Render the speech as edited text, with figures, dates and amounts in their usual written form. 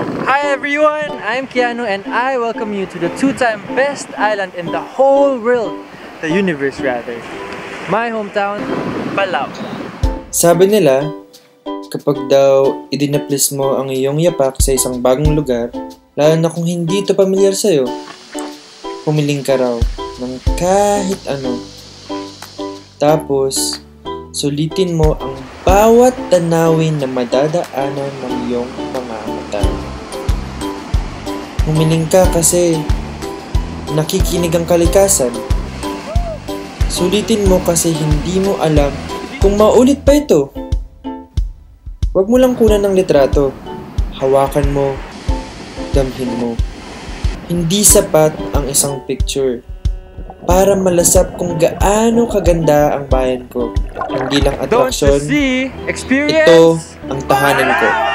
Hi everyone, I'm Keanu and I welcome you to the two-time best island in the whole world, the universe rather. My hometown, Palau. Sabi nila, kapag daw idinaplis mo ang iyong yapak sa isang bagong lugar, lalo na kung hindi ito pamilyar sa'yo, humiling ka raw ng kahit ano. Tapos, sulitin mo ang bawat tanawin na madadaanan ng iyong mga mata. Humiling ka kasi nakikinig ang kalikasan. Sulitin mo kasi hindi mo alam kung maulit pa ito. Huwag mo lang kunan ng litrato. Hawakan mo, damhin mo. Hindi sapat ang isang picture para malasap kung gaano kaganda ang bayan ko. Hindi lang atraksyon, ito ang tahanan ko.